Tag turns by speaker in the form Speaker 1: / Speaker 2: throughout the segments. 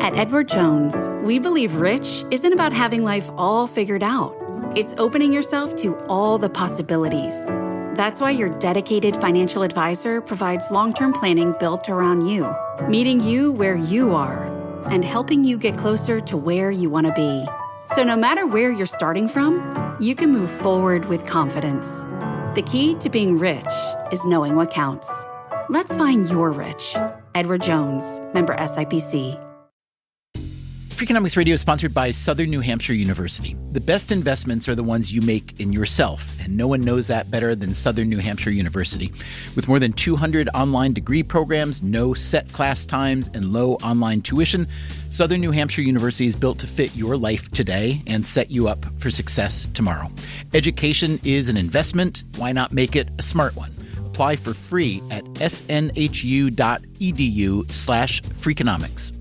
Speaker 1: At Edward Jones, we believe rich isn't about having life all figured out. It's opening yourself to all the possibilities. That's why your dedicated financial advisor provides long-term planning built around you, meeting you where you are, and helping you get closer to where you want to be. So no matter where you're starting from, you can move forward with confidence. The key to being rich is knowing what counts. Let's find your rich. Edward Jones, member SIPC.
Speaker 2: Freakonomics Radio is sponsored by Southern New Hampshire University. The best investments are the ones you make in yourself, and no one knows that better than Southern New Hampshire University. With more than 200 online degree programs, no set class times, and low online tuition, Southern New Hampshire University is built to fit your life today and set you up for success tomorrow. Education is an investment. Why not make it a smart one? Apply for free at snhu.edu/Freakonomics.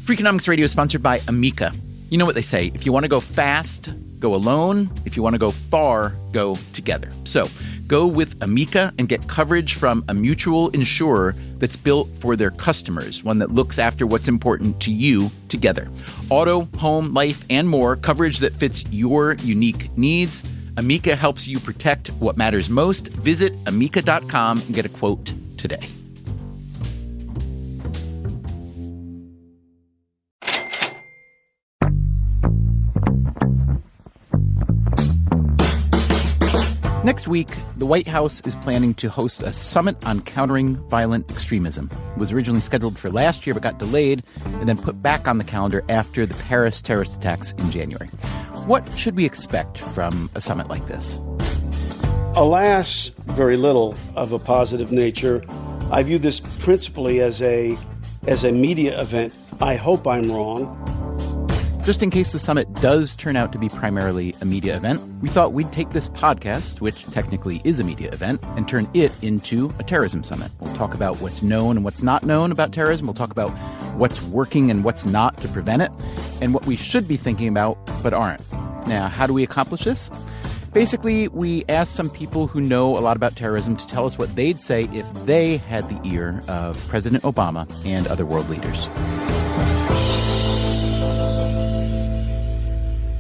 Speaker 2: Freakonomics Radio is sponsored by Amica. You know what they say, if you want to go fast, go alone. If you want to go far, go together. So go with Amica and get coverage from a mutual insurer that's built for their customers, one that looks after what's important to you together. Auto, home, life, and more, coverage that fits your unique needs. Amica helps you protect what matters most. Visit amica.com and get a quote today. Next week, the White House is planning to host a summit on countering violent extremism. It was originally scheduled for last year but got delayed and then put back on the calendar after the Paris terrorist attacks in January. What should we expect from a summit like this?
Speaker 3: Alas, very little of a positive nature. I view this principally as a media event. I hope I'm wrong.
Speaker 2: Just in case the summit does turn out to be primarily a media event, we thought we'd take this podcast, which technically is a media event, and turn it into a terrorism summit. We'll talk about what's known and what's not known about terrorism. We'll talk about what's working and what's not to prevent it, and what we should be thinking about but aren't. Now, how do we accomplish this? Basically, we asked some people who know a lot about terrorism to tell us what they'd say if they had the ear of President Obama and other world leaders.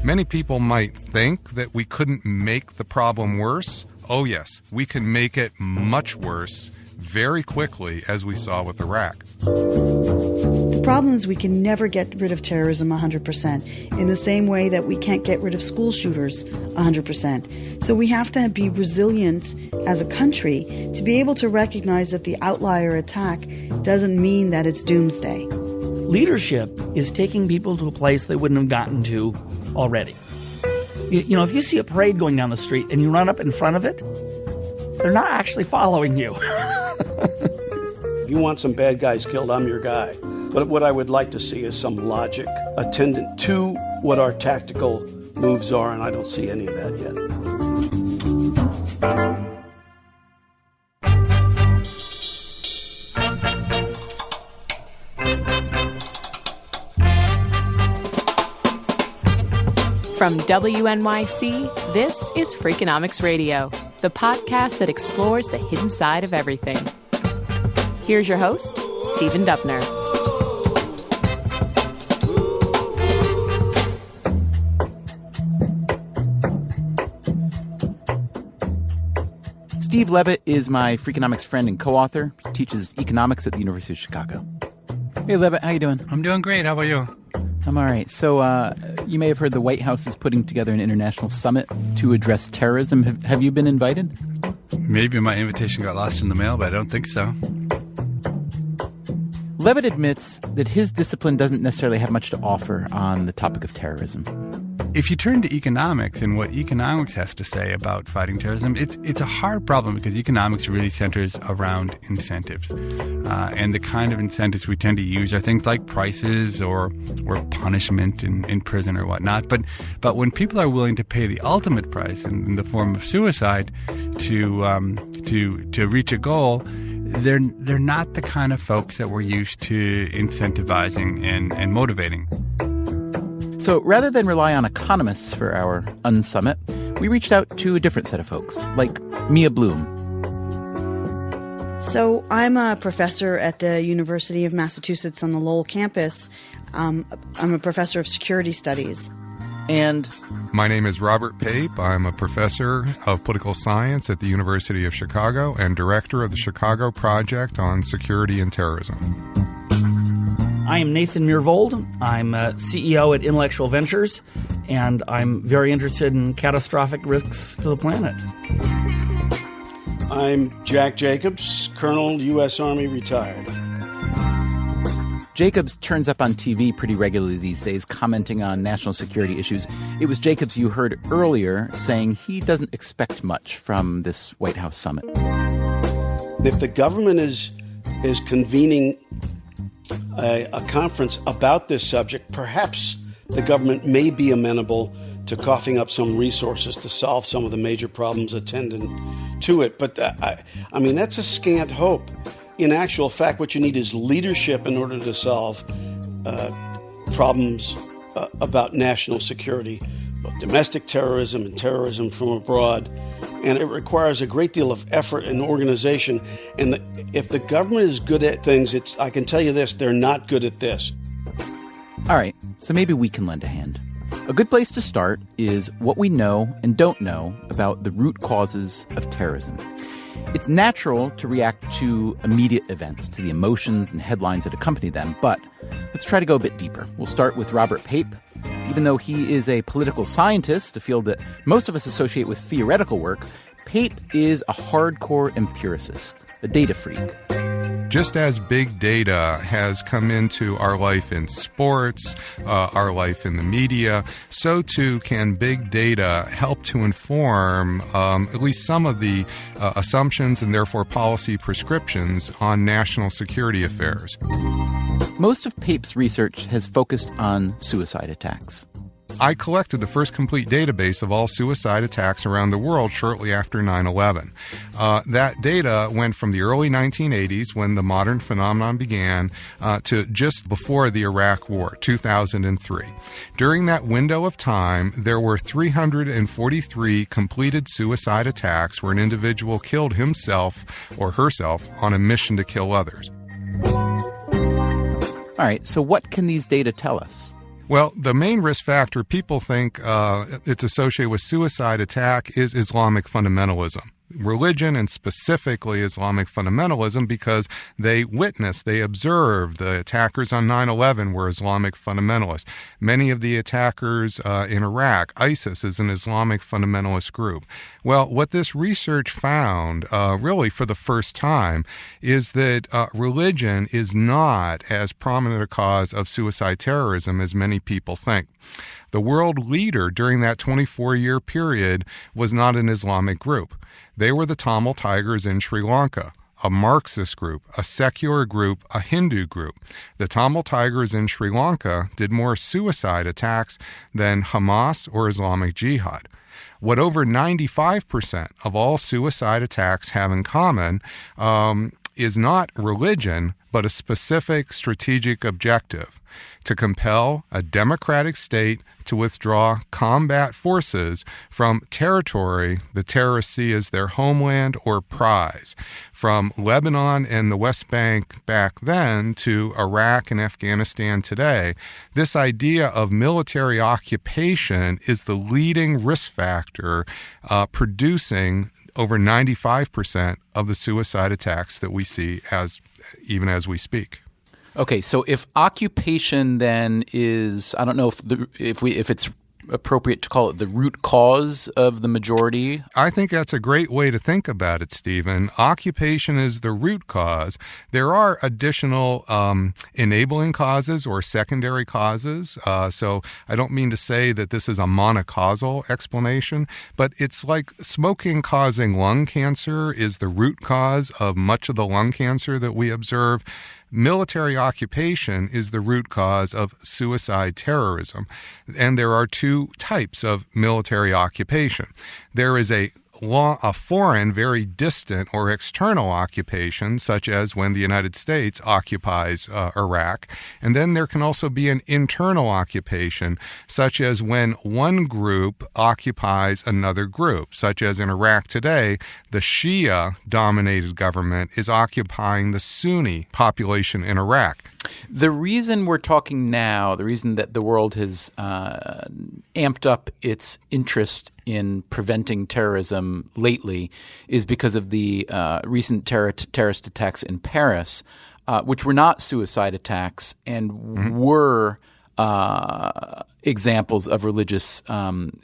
Speaker 4: Many people might think that we couldn't make the problem worse. Oh, yes, we can make it much worse very quickly, as we saw with Iraq.
Speaker 5: The problem is we can never get rid of terrorism 100%, in the same way that we can't get rid of school shooters 100%. So we have to be resilient as a country to be able to recognize that the outlier attack doesn't mean that it's doomsday.
Speaker 6: Leadership is taking people to a place they wouldn't have gotten to already. You know, if you see a parade going down the street and you run up in front of it, they're not actually following you.
Speaker 3: If you want some bad guys killed, I'm your guy. But what I would like to see is some logic attendant to what our tactical moves are, and I don't see any of that yet.
Speaker 7: From WNYC, this is Freakonomics Radio, the podcast that explores the hidden side of everything. Here's your host, Stephen Dubner.
Speaker 2: Steve Levitt is my Freakonomics friend and co-author. He teaches economics at the University of Chicago. Hey, Levitt, how you doing?
Speaker 8: I'm doing great. How about you?
Speaker 2: I'm all right. So you may have heard the White House is putting together an international summit to address terrorism. Have you been invited?
Speaker 8: Maybe my invitation got lost in the mail, but I don't think so.
Speaker 2: Levitt admits that his discipline doesn't necessarily have much to offer on the topic of terrorism.
Speaker 8: If you turn to economics and what economics has to say about fighting terrorism, it's a hard problem because economics really centers around incentives. And the kind of incentives we tend to use are things like prices or punishment in prison or whatnot. But when people are willing to pay the ultimate price in the form of suicide to reach a goal, they're not the kind of folks that we're used to incentivizing and motivating.
Speaker 2: So rather than rely on economists for our unsummit, we reached out to a different set of folks, like Mia Bloom.
Speaker 5: So I'm a professor at the University of Massachusetts on the Lowell campus. I'm a professor of security studies.
Speaker 2: And
Speaker 4: My name is Robert Pape. I'm a professor of political science at the University of Chicago and director of the Chicago Project on Security and Terrorism.
Speaker 6: I am Nathan Myhrvold. I'm CEO at Intellectual Ventures, and I'm very interested in catastrophic risks to the planet.
Speaker 3: I'm Jack Jacobs, Colonel, U.S. Army, retired.
Speaker 2: Jacobs turns up on TV pretty regularly these days, commenting on national security issues. It was Jacobs you heard earlier saying he doesn't expect much from this White House summit.
Speaker 3: If the government is convening a conference about this subject, perhaps the government may be amenable to coughing up some resources to solve some of the major problems attendant to it. But I mean, that's a scant hope. In actual fact, what you need is leadership in order to solve problems about national security, both domestic terrorism and terrorism from abroad. And it requires a great deal of effort and organization. And if the government is good at things, I can tell you this, they're not good at this.
Speaker 2: All right, so maybe we can lend a hand. A good place to start is what we know and don't know about the root causes of terrorism. It's natural to react to immediate events, to the emotions and headlines that accompany them, but let's try to go a bit deeper. We'll start with Robert Pape. Even though he is a political scientist, a field that most of us associate with theoretical work, Pape is a hardcore empiricist, a data freak.
Speaker 4: Just as big data has come into our life in sports, our life in the media, so too can big data help to inform at least some of the assumptions and therefore policy prescriptions on national security affairs.
Speaker 2: Most of Pape's research has focused on suicide attacks.
Speaker 4: I collected the first complete database of all suicide attacks around the world shortly after 9/11. That data went from the early 1980s, when the modern phenomenon began, to just before the Iraq War, 2003. During that window of time, there were 343 completed suicide attacks where an individual killed himself or herself on a mission to kill others.
Speaker 2: All right, so what can these data tell us?
Speaker 4: Well, the main risk factor people think it's associated with suicide attack is Islamic fundamentalism. Religion, and specifically Islamic fundamentalism, because they observed the attackers on 9/11 were Islamic fundamentalists. Many of the attackers in Iraq, ISIS is an Islamic fundamentalist group. Well, what this research found, really for the first time, is that religion is not as prominent a cause of suicide terrorism as many people think. The world leader during that 24-year period was not an Islamic group. They were the Tamil Tigers in Sri Lanka, a Marxist group, a secular group, a Hindu group. The Tamil Tigers in Sri Lanka did more suicide attacks than Hamas or Islamic Jihad. What over 95% of all suicide attacks have in common is not religion, but a specific strategic objective: to compel a democratic state to withdraw combat forces from territory the terrorists see as their homeland or prize. From Lebanon and the West Bank back then to Iraq and Afghanistan today, this idea of military occupation is the leading risk factor producing over 95% of the suicide attacks that we see even as we speak.
Speaker 2: Okay, so if occupation then is, I don't know if it's appropriate to call it the root cause of the majority.
Speaker 4: I think that's a great way to think about it, Stephen. Occupation is the root cause. There are additional enabling causes or secondary causes. So I don't mean to say that this is a monocausal explanation, but it's like smoking causing lung cancer is the root cause of much of the lung cancer that we observe. Military occupation is the root cause of suicide terrorism. And there are two types of military occupation. There is a a foreign, very distant or external occupation, such as when the United States occupies Iraq. And then there can also be an internal occupation, such as when one group occupies another group, such as in Iraq today, the Shia-dominated government is occupying the Sunni population in Iraq.
Speaker 2: The reason we're talking now, the reason that the world has amped up its interest in preventing terrorism lately is because of the recent terrorist attacks in Paris, which were not suicide attacks and were examples of religious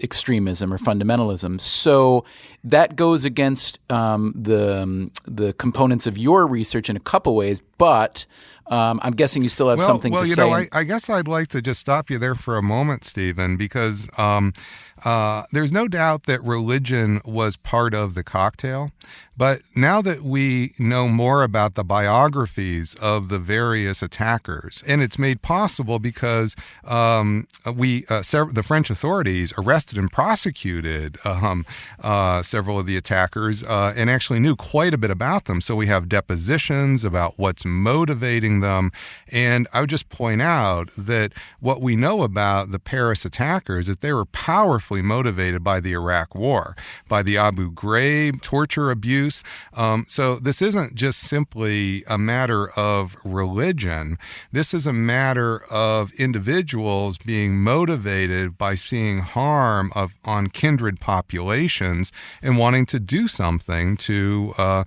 Speaker 2: extremism or fundamentalism. So that goes against the components of your research in a couple ways, but I'm guessing you still have something to say.
Speaker 4: Well, I guess I'd like to just stop you there for a moment, Stephen, because there's no doubt that religion was part of the cocktail. But now that we know more about the biographies of the various attackers, and it's made possible because the French authorities arrested and prosecuted several of the attackers and actually knew quite a bit about them. So we have depositions about what's motivating them. And I would just point out that what we know about the Paris attackers is that they were powerfully motivated by the Iraq War, by the Abu Ghraib torture abuse. So this isn't just simply a matter of religion. This is a matter of individuals being motivated by seeing harm on kindred populations and wanting to do something to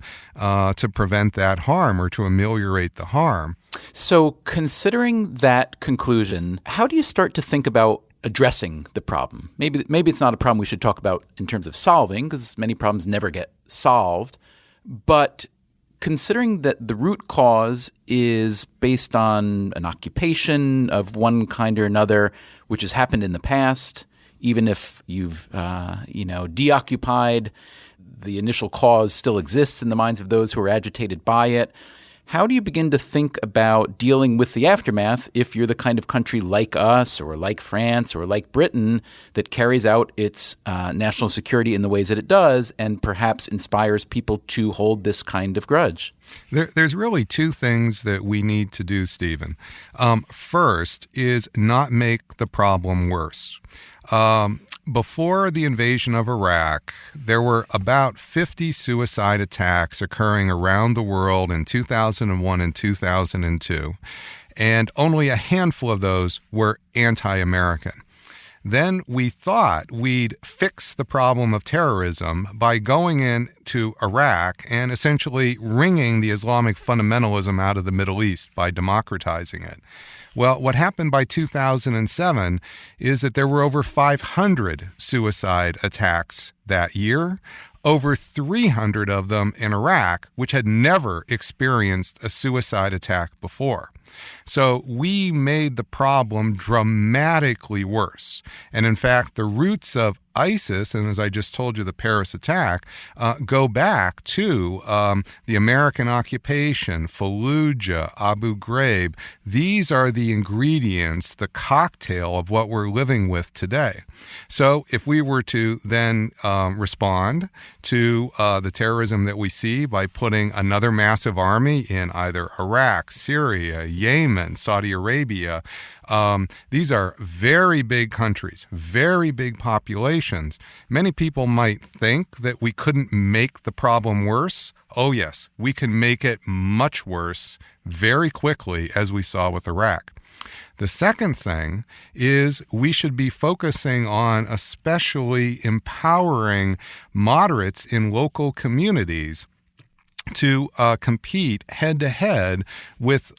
Speaker 4: prevent that harm or to ameliorate the harm.
Speaker 2: So considering that conclusion, how do you start to think about addressing the problem? Maybe it's not a problem we should talk about in terms of solving, because many problems never get solved. But considering that the root cause is based on an occupation of one kind or another, which has happened in the past, even if you've deoccupied, the initial cause still exists in the minds of those who are agitated by it. How do you begin to think about dealing with the aftermath if you're the kind of country like us or like France or like Britain that carries out its national security in the ways that it does and perhaps inspires people to hold this kind of grudge?
Speaker 4: There's really two things that we need to do, Stephen. First is not make the problem worse. Before the invasion of Iraq, there were about 50 suicide attacks occurring around the world in 2001 and 2002, and only a handful of those were anti-American. Then we thought we'd fix the problem of terrorism by going into Iraq and essentially wringing the Islamic fundamentalism out of the Middle East by democratizing it. Well, what happened by 2007 is that there were over 500 suicide attacks that year, over 300 of them in Iraq, which had never experienced a suicide attack before. So we made the problem dramatically worse. And in fact, the roots of ISIS, and as I just told you, the Paris attack, go back to the American occupation, Fallujah, Abu Ghraib. These are the ingredients, the cocktail of what we're living with today. So if we were to then respond to the terrorism that we see by putting another massive army in either Iraq, Syria, Yemen, Saudi Arabia, these are very big countries, very big populations. Many people might think that we couldn't make the problem worse. Oh, yes, we can make it much worse very quickly, as we saw with Iraq. The second thing is we should be focusing on especially empowering moderates in local communities to compete head-to-head with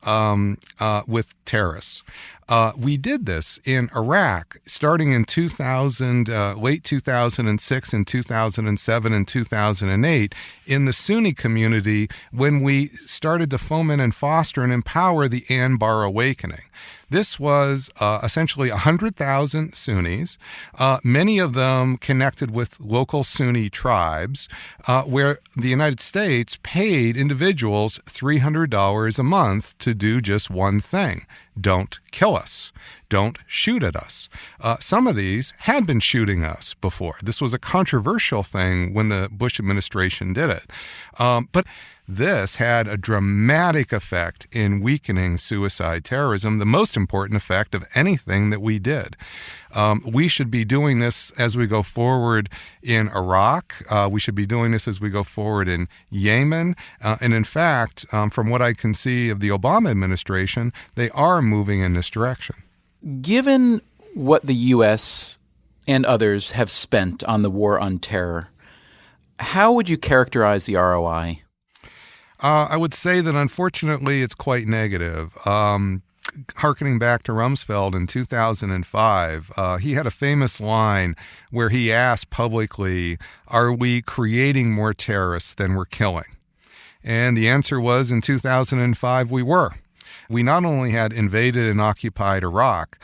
Speaker 4: terrorists. We did this in Iraq starting in late 2006 and 2007 and 2008 in the Sunni community when we started to foment and foster and empower the Anbar Awakening. This was essentially 100,000 Sunnis, many of them connected with local Sunni tribes, where the United States paid individuals $300 a month to do just one thing. Don't kill us. don't shoot at us. Some of these had been shooting us before. This was a controversial thing when the Bush administration did it. But this had a dramatic effect in weakening suicide terrorism, the most important effect of anything that we did. We should be doing this as we go forward in Iraq. We should be doing this as we go forward in Yemen. And in fact, from what I can see of the Obama administration, they are moving in this direction.
Speaker 2: Given what the U.S. and others have spent on the war on terror, how would you characterize the ROI?
Speaker 4: I would say that unfortunately it's quite negative. Harkening back to Rumsfeld in 2005, he had a famous line where he asked publicly, "Are we creating more terrorists than we're killing?" And the answer was, in 2005, we were. We not only had invaded and occupied Iraq,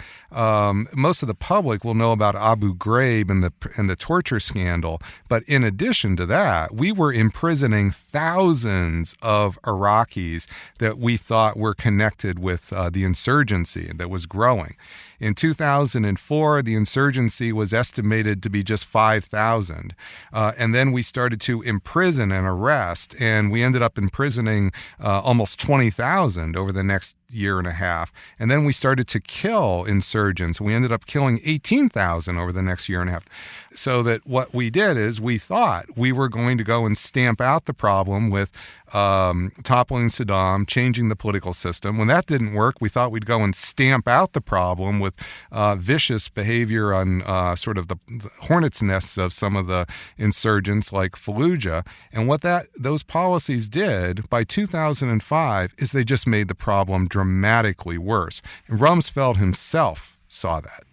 Speaker 4: most of the public will know about Abu Ghraib and the torture scandal. But in addition to that, we were imprisoning thousands of Iraqis that we thought were connected with the insurgency that was growing. In 2004, the insurgency was estimated to be just 5,000. And then we started to imprison and arrest, and we ended up imprisoning almost 20,000 over the next year and a half. And then we started to kill insurgents. We ended up killing 18,000 over the next year and a half. So that what we did is we thought we were going to go and stamp out the problem with toppling Saddam, changing the political system. When that didn't work, we thought we'd go and stamp out the problem with vicious behavior on sort of the hornet's nests of some of the insurgents like Fallujah. And what those policies did by 2005 is they just made the problem dramatically worse. And Rumsfeld himself saw that.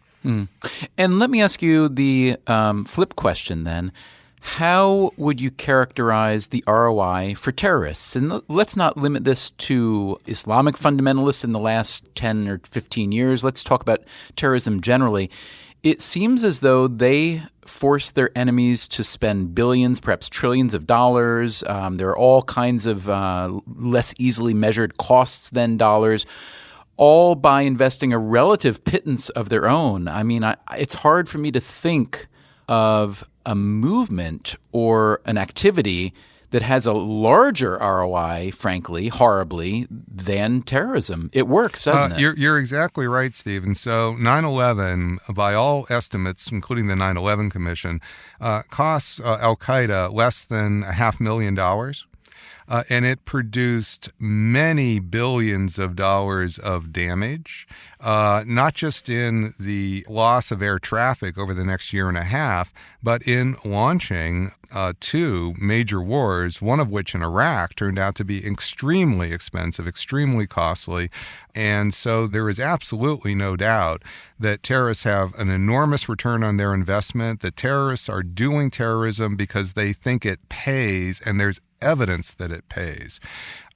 Speaker 2: And let me ask you the flip question then. How would you characterize the ROI for terrorists? And let's not limit this to Islamic fundamentalists in the last 10 or 15 years. Let's talk about terrorism generally. It seems as though they force their enemies to spend billions, perhaps trillions of dollars. There are all kinds of less easily measured costs than dollars, all by investing a relative pittance of their own. I mean, it's hard for me to think of a movement or an activity that has a larger ROI, frankly, horribly, than terrorism. It works, doesn't it?
Speaker 4: You're exactly right, Steve. And so 9/11, by all estimates, including the 9/11 Commission, costs al-Qaeda less than $500,000. And it produced many billions of dollars of damage, not just in the loss of air traffic over the next year and a half, but in launching two major wars, one of which in Iraq turned out to be extremely expensive, extremely costly. And so there is absolutely no doubt that terrorists have an enormous return on their investment, that terrorists are doing terrorism because they think it pays, and there's evidence that it pays.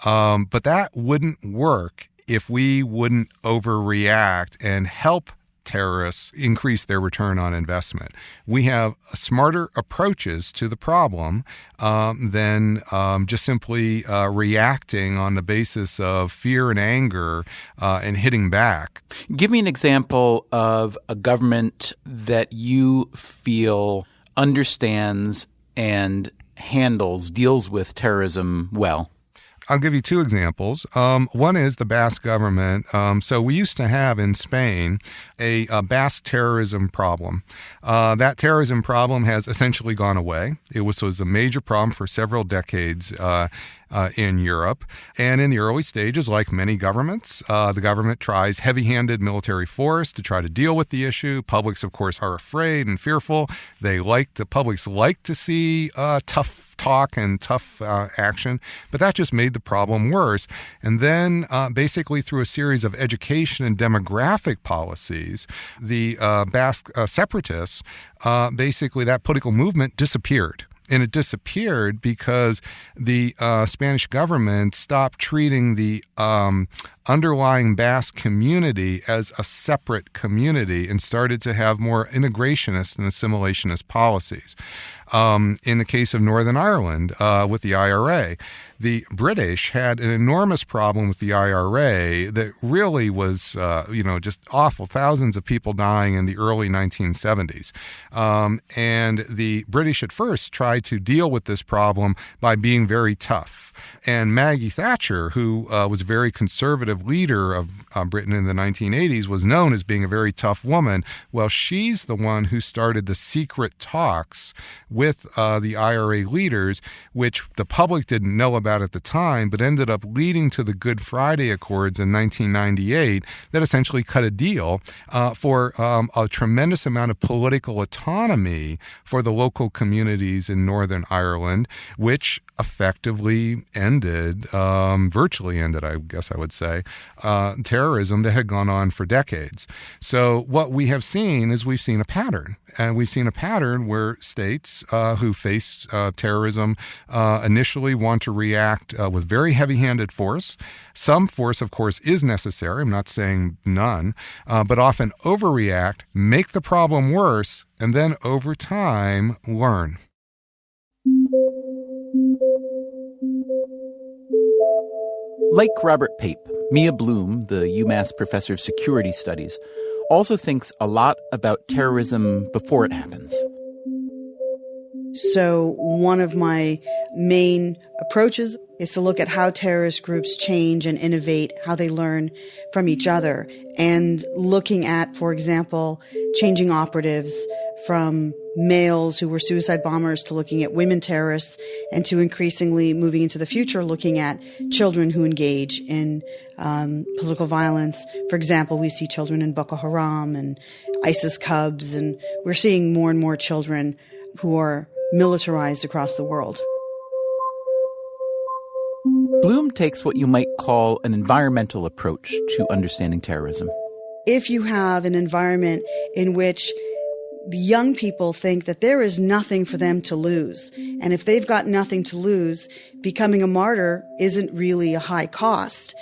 Speaker 4: But that wouldn't work if we wouldn't overreact and help terrorists increase their return on investment. We have smarter approaches to the problem than just simply reacting on the basis of fear and anger and hitting back.
Speaker 2: Give me an example of a government that you feel understands and deals with terrorism well.
Speaker 4: I'll give you two examples. One is the Basque government. So we used to have in Spain a Basque terrorism problem. That terrorism problem has essentially gone away. It was a major problem for several decades in Europe. And in the early stages, like many governments, the government tries heavy-handed military force to try to deal with the issue. Publics, of course, are afraid and fearful. The publics like to see tough talk and tough action, but that just made the problem worse. And then basically through a series of education and demographic policies, the Basque separatists, basically that political movement disappeared. And it disappeared because the Spanish government stopped treating the underlying Basque community as a separate community and started to have more integrationist and assimilationist policies. In the case of Northern Ireland, with the IRA, the British had an enormous problem with the IRA that really was, just awful. Thousands of people dying in the early 1970s. And the British at first tried to deal with this problem by being very tough. And Maggie Thatcher, who was a very conservative leader of Britain in the 1980s, was known as being a very tough woman. Well, she's the one who started the secret talks with the IRA leaders, which the public didn't know about at the time, but ended up leading to the Good Friday Accords in 1998 that essentially cut a deal for a tremendous amount of political autonomy for the local communities in Northern Ireland, which effectively virtually ended, I guess I would say, terrorism that had gone on for decades. So what we have seen is we've seen a pattern. And we've seen a pattern where states who face terrorism initially want to react with very heavy-handed force. Some force, of course, is necessary. I'm not saying none, but often overreact, make the problem worse, and then over time learn.
Speaker 2: Like Robert Pape, Mia Bloom, the UMass professor of security studies, also thinks a lot about terrorism before it happens.
Speaker 5: So one of my main approaches is to look at how terrorist groups change and innovate, how they learn from each other, and looking at, for example, changing operatives from males who were suicide bombers to looking at women terrorists, and to increasingly moving into the future looking at children who engage in political violence. For example, we see children in Boko Haram and ISIS cubs, and we're seeing more and more children who are militarized across the world.
Speaker 2: Bloom takes what you might call an environmental approach to understanding terrorism.
Speaker 5: If you have an environment in which the young people think that there is nothing for them to lose, and if they've got nothing to lose, becoming a martyr isn't really a high cost.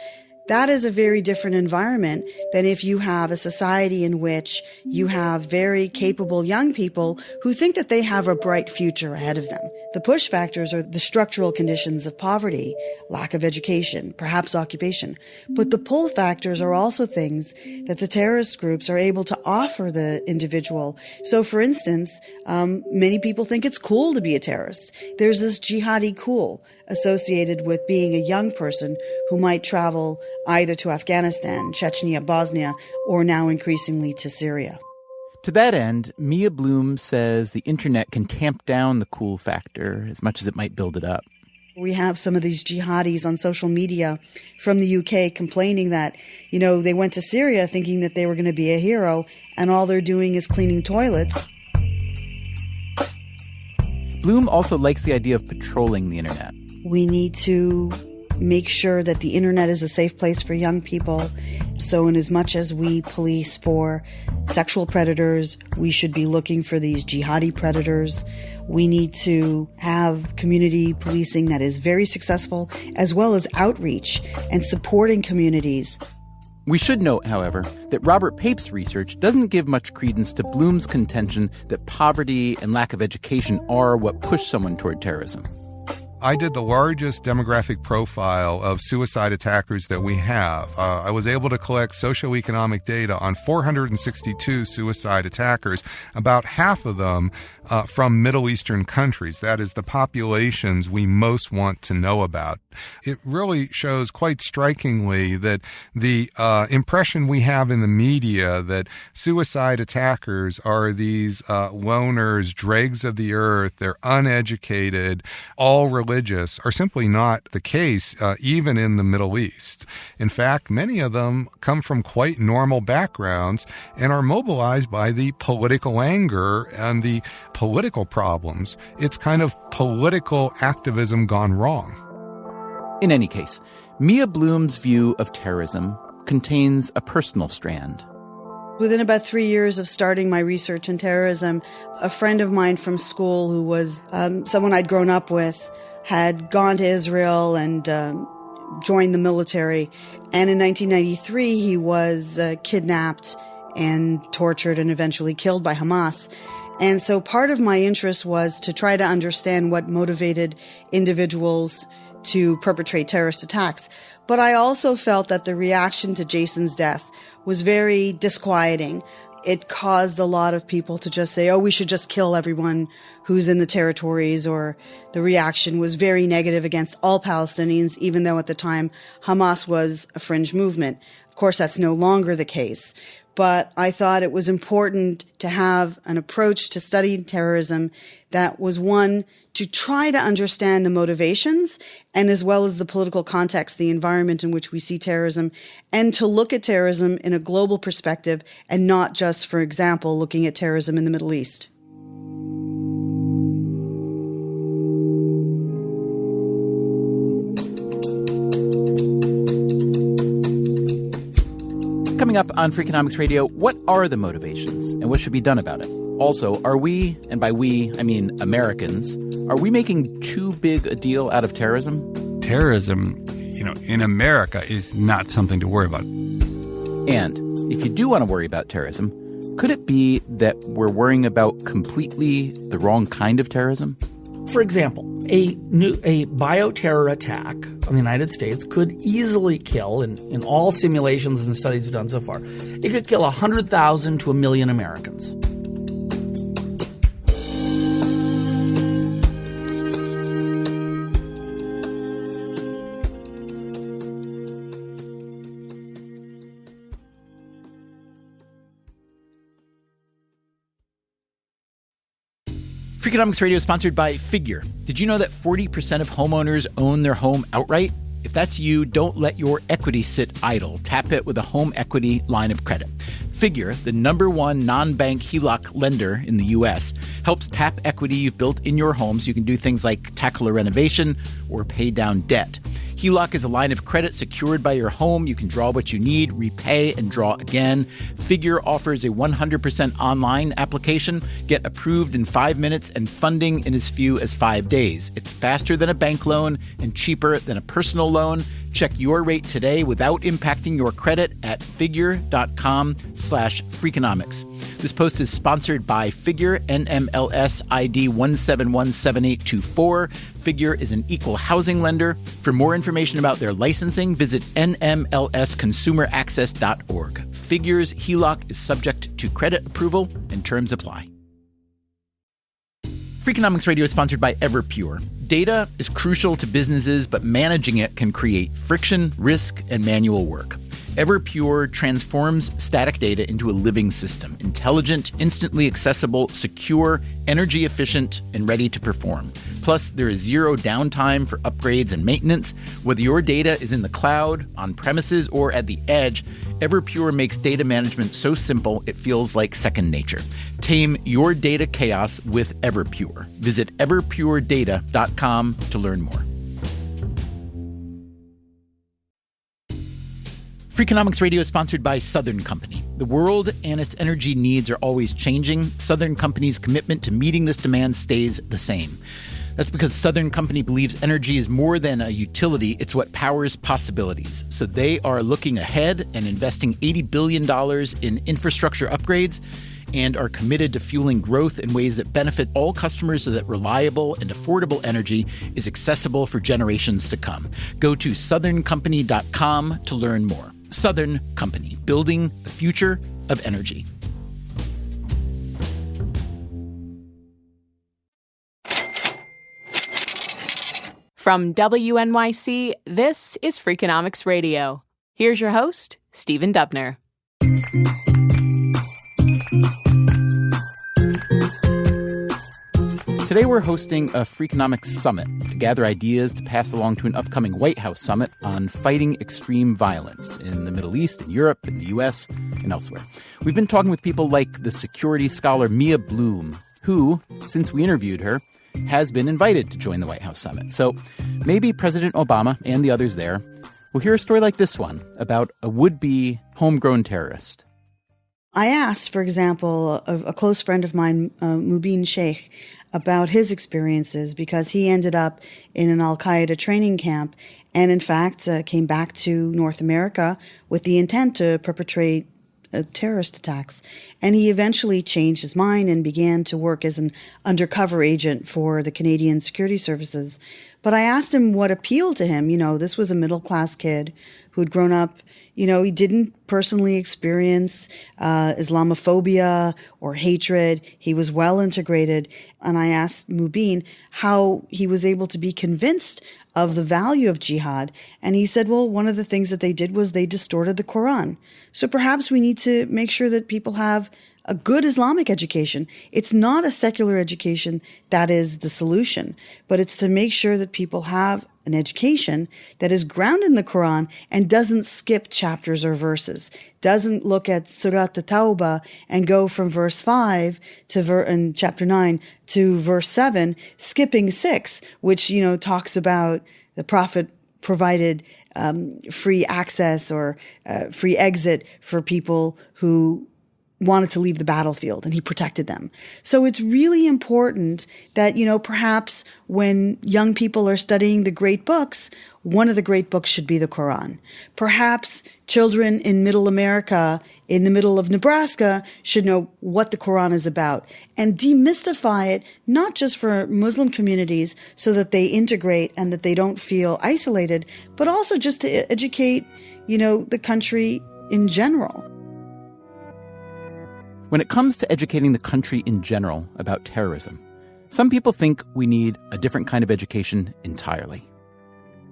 Speaker 5: That is a very different environment than if you have a society in which you have very capable young people who think that they have a bright future ahead of them. The push factors are the structural conditions of poverty, lack of education, perhaps occupation. But the pull factors are also things that the terrorist groups are able to offer the individual. So, for instance, many people think it's cool to be a terrorist. There's this jihadi cool associated with being a young person who might travel either to Afghanistan, Chechnya, Bosnia, or now increasingly to Syria.
Speaker 2: To that end, Mia Bloom says the internet can tamp down the cool factor as much as it might build it up.
Speaker 5: We have some of these jihadis on social media from the UK complaining that, they went to Syria thinking that they were going to be a hero, and all they're doing is cleaning toilets.
Speaker 2: Bloom also likes the idea of patrolling the internet.
Speaker 5: We need to make sure that the internet is a safe place for young people. So in as much as we police for sexual predators, we should be looking for these jihadi predators. We need to have community policing that is very successful, as well as outreach and supporting communities.
Speaker 2: We should note, however, that Robert Pape's research doesn't give much credence to Bloom's contention that poverty and lack of education are what push someone toward terrorism.
Speaker 4: I did the largest demographic profile of suicide attackers that we have. I was able to collect socioeconomic data on 462 suicide attackers, about half of them from Middle Eastern countries. That is the populations we most want to know about. It really shows quite strikingly that the impression we have in the media that suicide attackers are these loners, dregs of the earth, they're uneducated, all religious, are simply not the case, even in the Middle East. In fact, many of them come from quite normal backgrounds and are mobilized by the political anger and the political problems. It's kind of political activism gone wrong.
Speaker 2: In any case, Mia Bloom's view of terrorism contains a personal strand.
Speaker 5: Within about 3 years of starting my research in terrorism, a friend of mine from school who was someone I'd grown up with had gone to Israel and joined the military. And in 1993, he was kidnapped and tortured and eventually killed by Hamas. And so part of my interest was to try to understand what motivated individuals to perpetrate terrorist attacks. But I also felt that the reaction to Jason's death was very disquieting. It caused a lot of people to just say, oh, we should just kill everyone who's in the territories, or the reaction was very negative against all Palestinians, even though at the time Hamas was a fringe movement. Of course, that's no longer the case. But I thought it was important to have an approach to studying terrorism that was one to try to understand the motivations and as well as the political context, the environment in which we see terrorism, and to look at terrorism in a global perspective and not just, for example, looking at terrorism in the Middle East.
Speaker 2: Coming up on Freakonomics Radio, what are the motivations and what should be done about it? Also, are we, and by we, I mean Americans, are we making too big a deal out of terrorism?
Speaker 8: Terrorism, in America is not something to worry about.
Speaker 2: And if you do want to worry about terrorism, could it be that we're worrying about completely the wrong kind of terrorism?
Speaker 6: For example, a bioterror attack on the United States could easily kill, in all simulations and studies we've done so far, it could kill 100,000 to 1 million Americans.
Speaker 2: Freakonomics Radio is sponsored by Figure. Did you know that 40% of homeowners own their home outright? If that's you, don't let your equity sit idle. Tap it with a home equity line of credit. Figure, the #1 non-bank HELOC lender in the U.S., helps tap equity you've built in your home so you can do things like tackle a renovation or pay down debt. HELOC is a line of credit secured by your home. You can draw what you need, repay, and draw again. Figure offers a 100% online application. Get approved in 5 minutes and funding in as few as 5 days. It's faster than a bank loan and cheaper than a personal loan. Check your rate today without impacting your credit at figure.com/Freakonomics. This post is sponsored by Figure, NMLS ID 1717824. Figure is an equal housing lender. For more information about their licensing, visit nmlsconsumeraccess.org. Figure's HELOC is subject to credit approval and terms apply. Freakonomics Radio is sponsored by Everpure. Data is crucial to businesses, but managing it can create friction, risk, and manual work. Everpure transforms static data into a living system, intelligent, instantly accessible, secure, energy efficient, and ready to perform. Plus, there is zero downtime for upgrades and maintenance. Whether your data is in the cloud, on premises, or at the edge, Everpure makes data management so simple it feels like second nature. Tame your data chaos with Everpure. Visit everpuredata.com to learn more. Freakonomics Radio is sponsored by Southern Company. The world and its energy needs are always changing. Southern Company's commitment to meeting this demand stays the same. That's because Southern Company believes energy is more than a utility, it's what powers possibilities. So they are looking ahead and investing $80 billion in infrastructure upgrades and are committed to fueling growth in ways that benefit all customers so that reliable and affordable energy is accessible for generations to come. Go to southerncompany.com to learn more. Southern Company, building the future of energy.
Speaker 7: From WNYC, this is Freakonomics Radio. Here's your host, Stephen Dubner.
Speaker 2: Today we're hosting a Freakonomics Summit to gather ideas to pass along to an upcoming White House summit on fighting extreme violence in the Middle East, in Europe, in the U.S., and elsewhere. We've been talking with people like the security scholar Mia Bloom, who, since we interviewed her, has been invited to join the White House summit. So maybe President Obama and the others there will hear a story like this one about a would-be homegrown terrorist.
Speaker 5: I asked, for example, a close friend of mine, Mubin Sheikh, about his experiences because he ended up in an al-Qaeda training camp and in fact came back to North America with the intent to perpetrate terrorist attacks. And he eventually changed his mind and began to work as an undercover agent for the Canadian Security Services. But I asked him what appealed to him. This was a middle-class kid who'd grown up. He didn't personally experience Islamophobia or hatred. He was well integrated. And I asked Mubin how he was able to be convinced of the value of jihad. And he said, well, one of the things that they did was they distorted the Quran. So perhaps we need to make sure that people have a good Islamic education. It's not a secular education that is the solution, but it's to make sure that people have an education that is grounded in the Quran and doesn't skip chapters or verses, doesn't look at Surah At-Tawbah and go from verse 5 to in chapter 9 to verse 7, skipping 6, which, talks about the Prophet provided free access or free exit for people who wanted to leave the battlefield, and he protected them. So it's really important that, perhaps when young people are studying the great books, one of the great books should be the Quran. Perhaps children in middle America, in the middle of Nebraska, should know what the Quran is about and demystify it, not just for Muslim communities so that they integrate and that they don't feel isolated, but also just to educate, the country in general.
Speaker 2: When it comes to educating the country in general about terrorism, some people think we need a different kind of education entirely.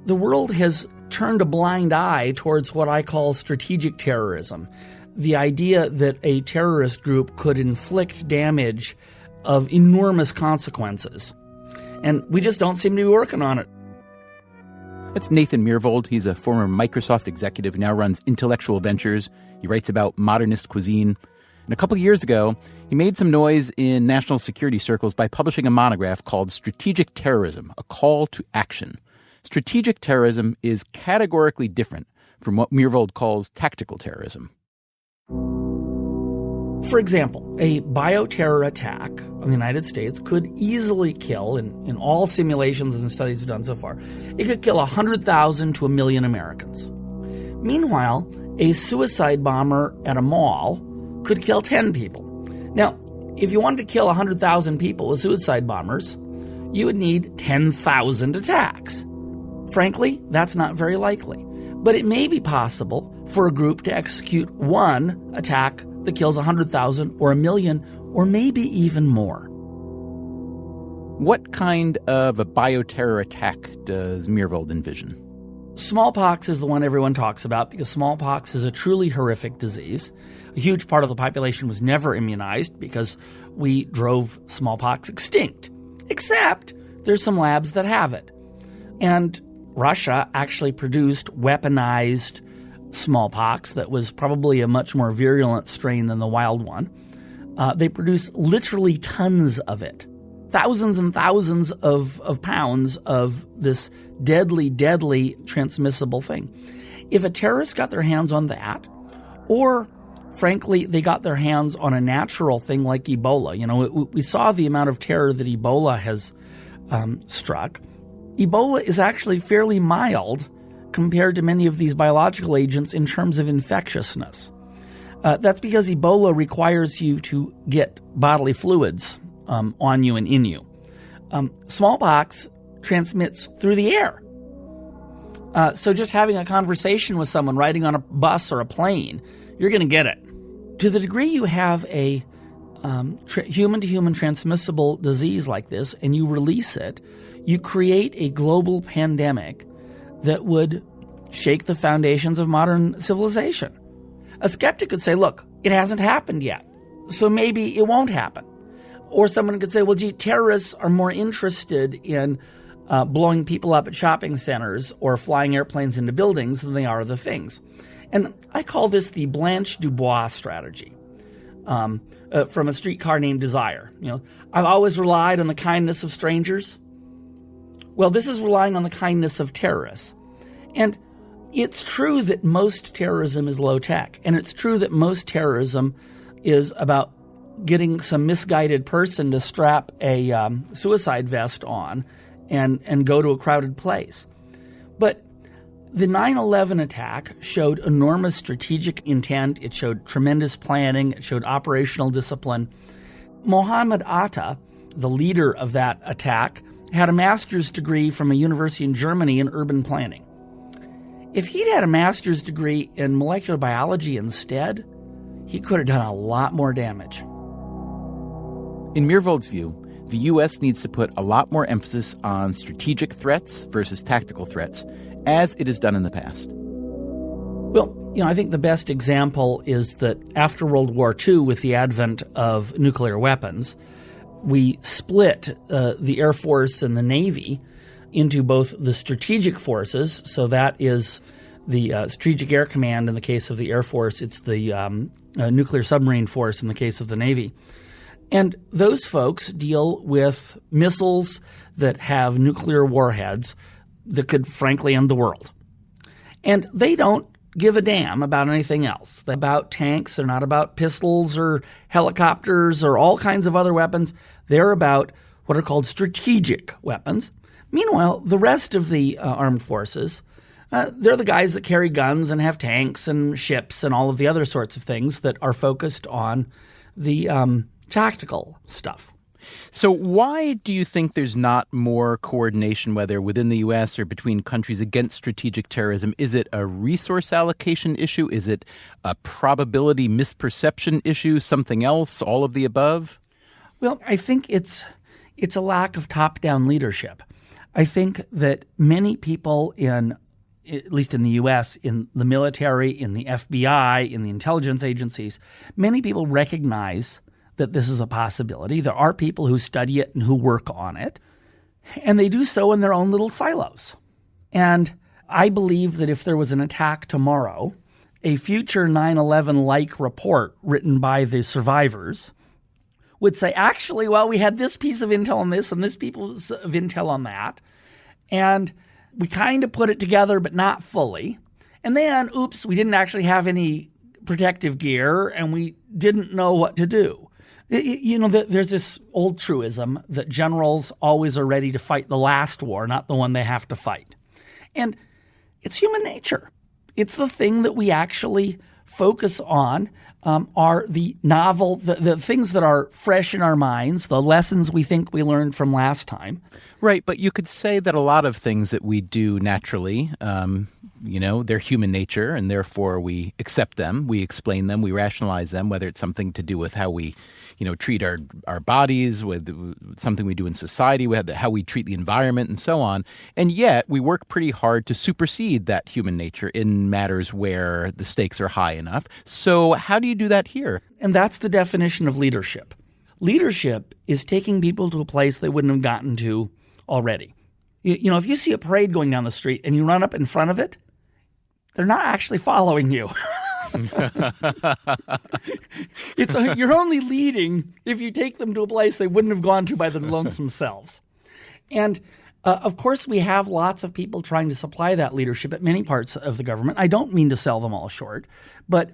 Speaker 6: The world has turned a blind eye towards what I call strategic terrorism, the idea that a terrorist group could inflict damage of enormous consequences. And we just don't seem to be working on it.
Speaker 2: That's Nathan Myhrvold. He's a former Microsoft executive who now runs Intellectual Ventures. He writes about modernist cuisine. And a couple of years ago, he made some noise in national security circles by publishing a monograph called Strategic Terrorism, a Call to Action. Strategic terrorism is categorically different from what Myhrvold calls tactical terrorism.
Speaker 6: For example, a bioterror attack on the United States could easily kill, in all simulations and studies we've done so far, it could kill 100,000 to 1 million Americans. Meanwhile, a suicide bomber at a mall could kill 10 people. Now, if you wanted to kill 100,000 people with suicide bombers, you would need 10,000 attacks. Frankly, that's not very likely. But it may be possible for a group to execute one attack that kills 100,000 or 1 million or maybe even more.
Speaker 2: What kind of a bioterror attack does Myhrvold envision?
Speaker 6: Smallpox is the one everyone talks about because smallpox is a truly horrific disease. A huge part of the population was never immunized because we drove smallpox extinct. Except there's some labs that have it. And Russia actually produced weaponized smallpox that was probably a much more virulent strain than the wild one. They produced literally tons of it. Thousands and thousands of pounds of this deadly transmissible thing. If a terrorist got their hands on that, or frankly, they got their hands on a natural thing like Ebola, we saw the amount of terror that Ebola has struck. Ebola is actually fairly mild compared to many of these biological agents in terms of infectiousness. That's because Ebola requires you to get bodily fluids on you and in you. Smallpox transmits through the air. So just having a conversation with someone riding on a bus or a plane, you're going to get it. To the degree you have a human-to-human transmissible disease like this and you release it, you create a global pandemic that would shake the foundations of modern civilization. A skeptic could say, look, it hasn't happened yet, so maybe it won't happen. Or someone could say, well, gee, terrorists are more interested in blowing people up at shopping centers or flying airplanes into buildings than they are the things. And I call this the Blanche Dubois strategy from A Streetcar Named Desire. I've always relied on the kindness of strangers. Well, this is relying on the kindness of terrorists. And it's true that most terrorism is low tech. And it's true that most terrorism is about getting some misguided person to strap a suicide vest on and go to a crowded place. But The 9/11 attack showed enormous strategic intent. It showed tremendous planning. It showed operational discipline. Mohammed Atta, the leader of that attack, had a master's degree from a university in Germany in urban planning. If he'd had a master's degree in molecular biology instead, he could have done a lot more damage.
Speaker 2: In Myhrvold's view, the U.S. needs to put a lot more emphasis on strategic threats versus tactical threats, as it has done in the past.
Speaker 6: Well, I think the best example is that after World War II, with the advent of nuclear weapons, we split the Air Force and the Navy into both the strategic forces, so that is the Strategic Air Command in the case of the Air Force, it's the Nuclear Submarine Force in the case of the Navy. And those folks deal with missiles that have nuclear warheads that could frankly end the world. And they don't give a damn about anything else. They're about tanks. They're not about pistols or helicopters or all kinds of other weapons. They're about what are called strategic weapons. Meanwhile, the rest of the armed forces, they're the guys that carry guns and have tanks and ships and all of the other sorts of things that are focused on the tactical stuff.
Speaker 2: So why do you think there's not more coordination, whether within the U.S. or between countries, against strategic terrorism? Is it a resource allocation issue? Is it a probability misperception issue? Something else? All of the above?
Speaker 6: Well, I think it's a lack of top-down leadership. I think that many people at least in the U.S., in the military, in the FBI, in the intelligence agencies, many people recognize that this is a possibility. There are people who study it and who work on it, and they do so in their own little silos. And I believe that if there was an attack tomorrow, a future 9/11-like report written by the survivors would say, actually, well, we had this piece of intel on this and this piece of intel on that, and we kind of put it together, but not fully. And then, oops, we didn't actually have any protective gear, and we didn't know what to do. There's this old truism that generals always are ready to fight the last war, not the one they have to fight. And it's human nature. It's the thing that we actually focus on are the novel, the things that are fresh in our minds, the lessons we think we learned from last time.
Speaker 2: Right, but you could say that a lot of things that we do naturally, they're human nature, and therefore we accept them, we explain them, we rationalize them, whether it's something to do with how we treat our bodies, with something we do in society, with how we treat the environment and so on. And yet we work pretty hard to supersede that human nature in matters where the stakes are high enough. So how do you do that here?
Speaker 6: And that's the definition of leadership. Leadership is taking people to a place they wouldn't have gotten to already. If you see a parade going down the street and you run up in front of it, they're not actually following you. You're only leading if you take them to a place they wouldn't have gone to by their lonesome selves. And of course, we have lots of people trying to supply that leadership at many parts of the government. I don't mean to sell them all short, but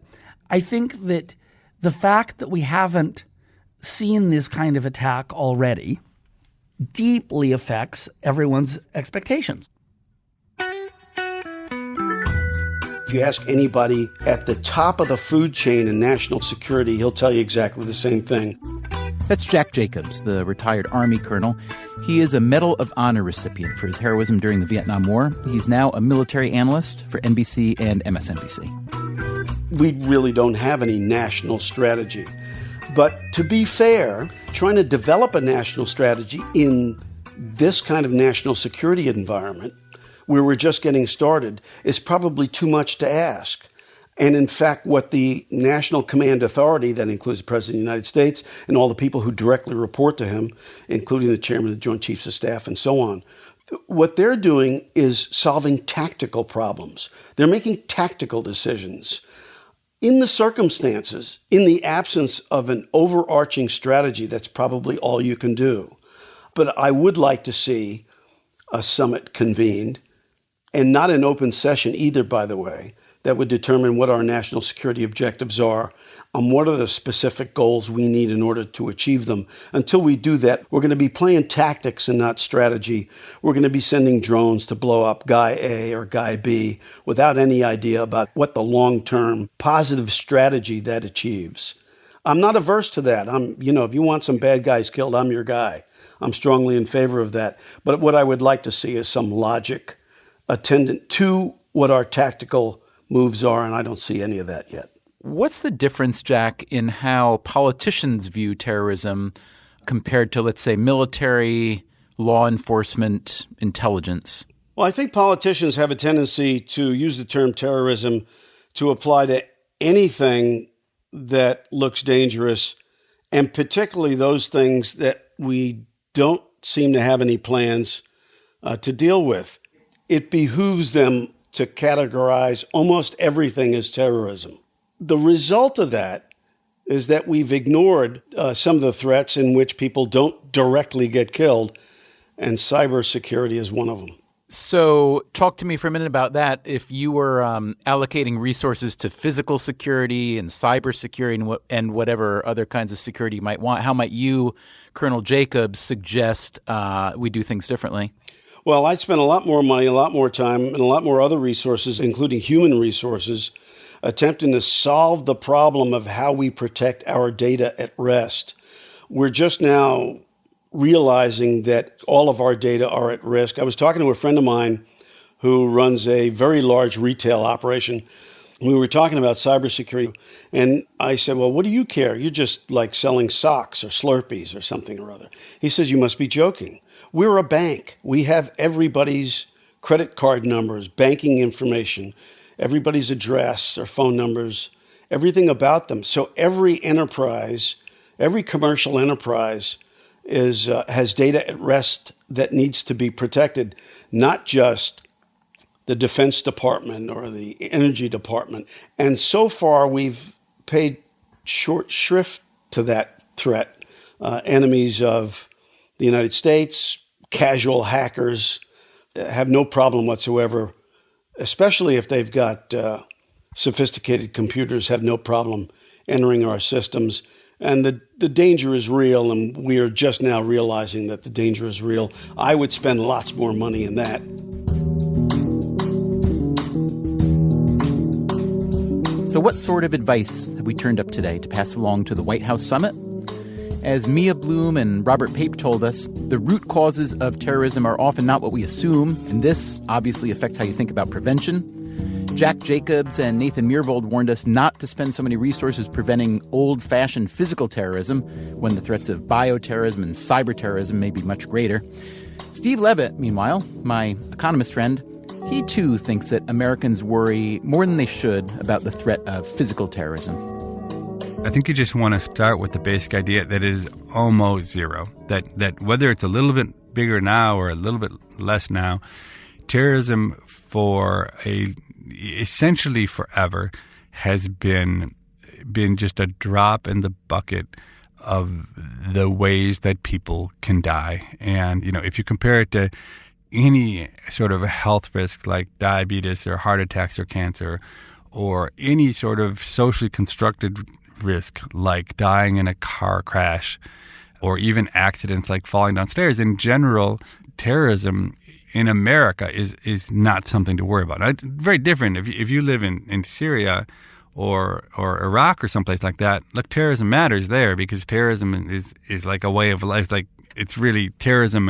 Speaker 6: I think that the fact that we haven't seen this kind of attack already deeply affects everyone's expectations.
Speaker 3: If you ask anybody at the top of the food chain in national security, he'll tell you exactly the same thing.
Speaker 2: That's Jack Jacobs, the retired Army colonel. He is a Medal of Honor recipient for his heroism during the Vietnam War. He's now a military analyst for NBC and MSNBC.
Speaker 3: We really don't have any national strategy. But to be fair, trying to develop a national strategy in this kind of national security environment, where we're just getting started, is probably too much to ask. And in fact, what the National Command Authority, that includes the President of the United States and all the people who directly report to him, including the Chairman of the Joint Chiefs of Staff and so on, what they're doing is solving tactical problems. They're making tactical decisions. In the circumstances, in the absence of an overarching strategy, that's probably all you can do. But I would like to see a summit convened, and not an open session either, by the way, that would determine what our national security objectives are and what are the specific goals we need in order to achieve them. Until we do that, we're going to be playing tactics and not strategy. We're going to be sending drones to blow up Guy A or Guy B without any idea about what the long-term positive strategy that achieves. I'm not averse to that. If you want some bad guys killed, I'm your guy. I'm strongly in favor of that. But what I would like to see is some logic attendant to what our tactical moves are, and I don't see any of that yet.
Speaker 2: What's the difference, Jack, in how politicians view terrorism compared to, let's say, military, law enforcement, intelligence?
Speaker 3: Well, I think politicians have a tendency to use the term terrorism to apply to anything that looks dangerous, and particularly those things that we don't seem to have any plans to deal with. It behooves them to categorize almost everything as terrorism. The result of that is that we've ignored some of the threats in which people don't directly get killed, and cybersecurity is one of them.
Speaker 2: So talk to me for a minute about that. If you were allocating resources to physical security and cybersecurity and whatever other kinds of security you might want, how might you, Colonel Jacobs, suggest we do things differently?
Speaker 3: Well, I'd spend a lot more money, a lot more time, and a lot more other resources, including human resources, attempting to solve the problem of how we protect our data at rest. We're just now realizing that all of our data are at risk. I was talking to a friend of mine who runs a very large retail operation. We were talking about cybersecurity, and I said, well, what do you care? You're just like selling socks or Slurpees or something or other. He says, you must be joking. We're a bank. We have everybody's credit card numbers, banking information, everybody's address or phone numbers, everything about them. So every enterprise, every commercial enterprise has data at rest that needs to be protected, not just the Defense Department or the Energy Department. And so far, we've paid short shrift to that threat. Enemies of the United States, casual hackers have no problem whatsoever, especially if they've got sophisticated computers, have no problem entering our systems. And the danger is real, and we are just now realizing that the danger is real. I would spend lots more money in that.
Speaker 2: So what sort of advice have we turned up today to pass along to the White House summit? As Mia Bloom and Robert Pape told us, the root causes of terrorism are often not what we assume, and this obviously affects how you think about prevention. Jack Jacobs and Nathan Myhrvold warned us not to spend so many resources preventing old-fashioned physical terrorism when the threats of bioterrorism and cyber-terrorism may be much greater. Steve Levitt, meanwhile, my economist friend, he too thinks that Americans worry more than they should about the threat of physical terrorism.
Speaker 8: I think you just want to start with the basic idea that it is almost zero, that whether it's a little bit bigger now or a little bit less now, terrorism for essentially forever has been just a drop in the bucket of the ways that people can die. And, if you compare it to any sort of a health risk like diabetes or heart attacks or cancer, or any sort of socially constructed risk like dying in a car crash, or even accidents like falling downstairs, in general, terrorism in America is not something to worry about. Very different if you live in Syria or Iraq or someplace like that. Look, terrorism matters there because terrorism is like a way of life. Like it's really terrorism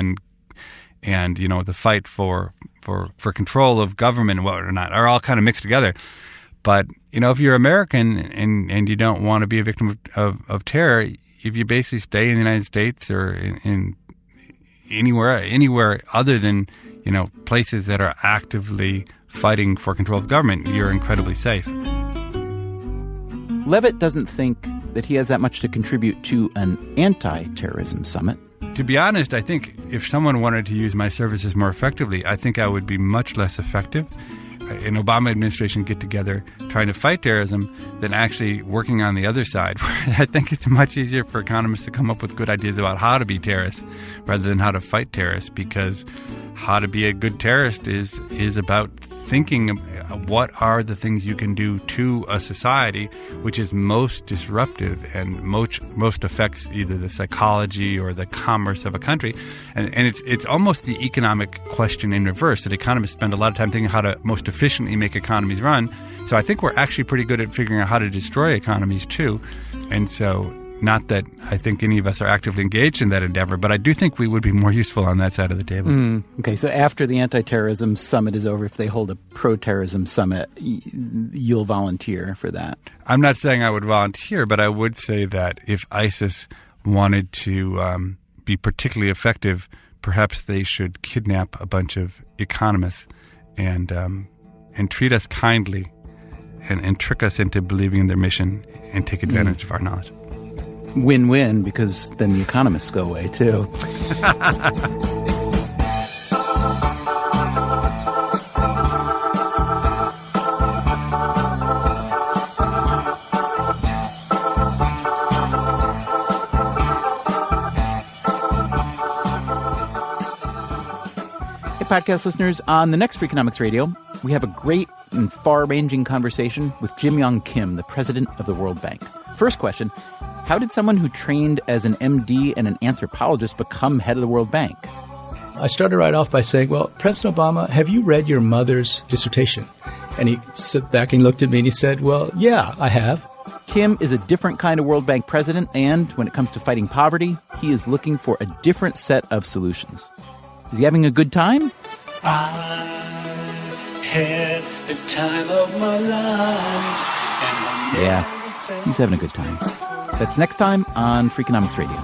Speaker 8: and the fight for control of government and whatnot are all kind of mixed together. But if you're American and you don't want to be a victim of terror, if you basically stay in the United States or in anywhere other than places that are actively fighting for control of government, you're incredibly safe.
Speaker 2: Levitt doesn't think that he has that much to contribute to an anti-terrorism summit.
Speaker 8: To be honest, I think if someone wanted to use my services more effectively, I think I would be much less effective. an Obama administration get together trying to fight terrorism than actually working on the other side. I think it's much easier for economists to come up with good ideas about how to be terrorists rather than how to fight terrorists, because how to be a good terrorist is about thinking what are the things you can do to a society which is most disruptive and most affects either the psychology or the commerce of a country. And it's almost the economic question in reverse, that economists spend a lot of time thinking how to most efficiently make economies run. So I think we're actually pretty good at figuring out how to destroy economies too. And so not that I think any of us are actively engaged in that endeavor, but I do think we would be more useful on that side of the table.
Speaker 2: Okay, so after the anti-terrorism summit is over, if they hold a pro-terrorism summit, you'll volunteer for that?
Speaker 8: I'm not saying I would volunteer, but I would say that if ISIS wanted to be particularly effective, perhaps they should kidnap a bunch of economists and treat us kindly and trick us into believing in their mission and take advantage of our knowledge.
Speaker 2: Win-win, because then the economists go away, too. Hey, podcast listeners, on the next Freakonomics Radio, we have a great and far-ranging conversation with Jim Yong Kim, the president of the World Bank. First question: how did someone who trained as an MD and an anthropologist become head of the World Bank?
Speaker 9: I started right off by saying, well, President Obama, have you read your mother's dissertation? And he sat back and looked at me and he said, well, yeah, I have.
Speaker 2: Kim is a different kind of World Bank president, and when it comes to fighting poverty, he is looking for a different set of solutions. Is he having a good time?
Speaker 10: I had the time of my life.
Speaker 2: Yeah, he's having a good time. That's next time on Freakonomics Radio.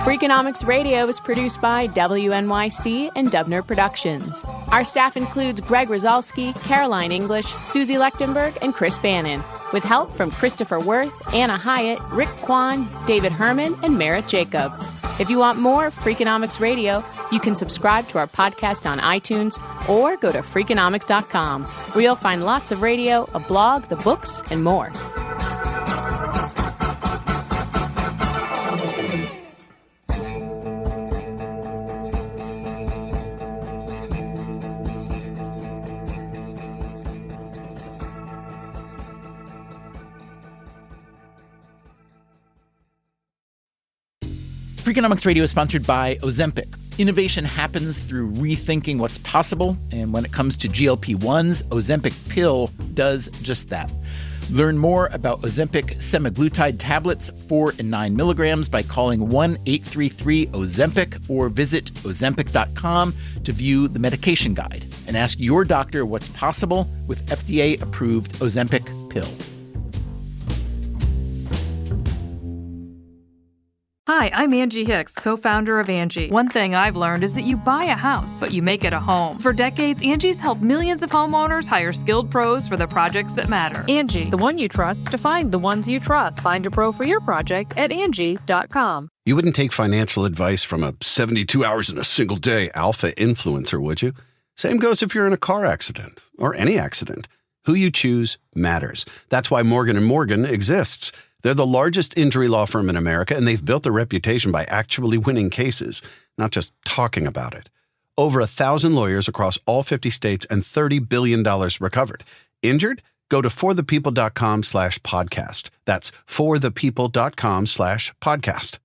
Speaker 7: Freakonomics Radio is produced by WNYC and Dubner Productions. Our staff includes Greg Rosalski, Caroline English, Susie Lechtenberg, and Chris Bannon, with help from Christopher Worth, Anna Hyatt, Rick Kwan, David Herman, and Merritt Jacob. If you want more Freakonomics Radio, you can subscribe to our podcast on iTunes or go to Freakonomics.com, where you'll find lots of radio, a blog, the books, and more.
Speaker 2: Freakonomics Radio is sponsored by Ozempic. Innovation happens through rethinking what's possible, and when it comes to GLP-1s, Ozempic pill does just that. Learn more about Ozempic semaglutide tablets, 4 and 9 milligrams, by calling 1-833-OZEMPIC or visit Ozempic.com to view the medication guide and ask your doctor what's possible with FDA-approved Ozempic pill.
Speaker 11: Hi, I'm Angie Hicks, co-founder of Angie. One thing I've learned is that you buy a house, but you make it a home. For decades, Angie's helped millions of homeowners hire skilled pros for the projects that matter. Angie, the one you trust to find the ones you trust. Find a pro for your project at Angie.com.
Speaker 12: You wouldn't take financial advice from a 72 hours in a single day alpha influencer, would you? Same goes if you're in a car accident or any accident. Who you choose matters. That's why Morgan & Morgan exists. They're the largest injury law firm in America, and they've built a reputation by actually winning cases, not just talking about it. Over 1,000 lawyers across all 50 states and $30 billion recovered. Injured? Go to forthepeople.com/podcast. That's forthepeople.com/podcast.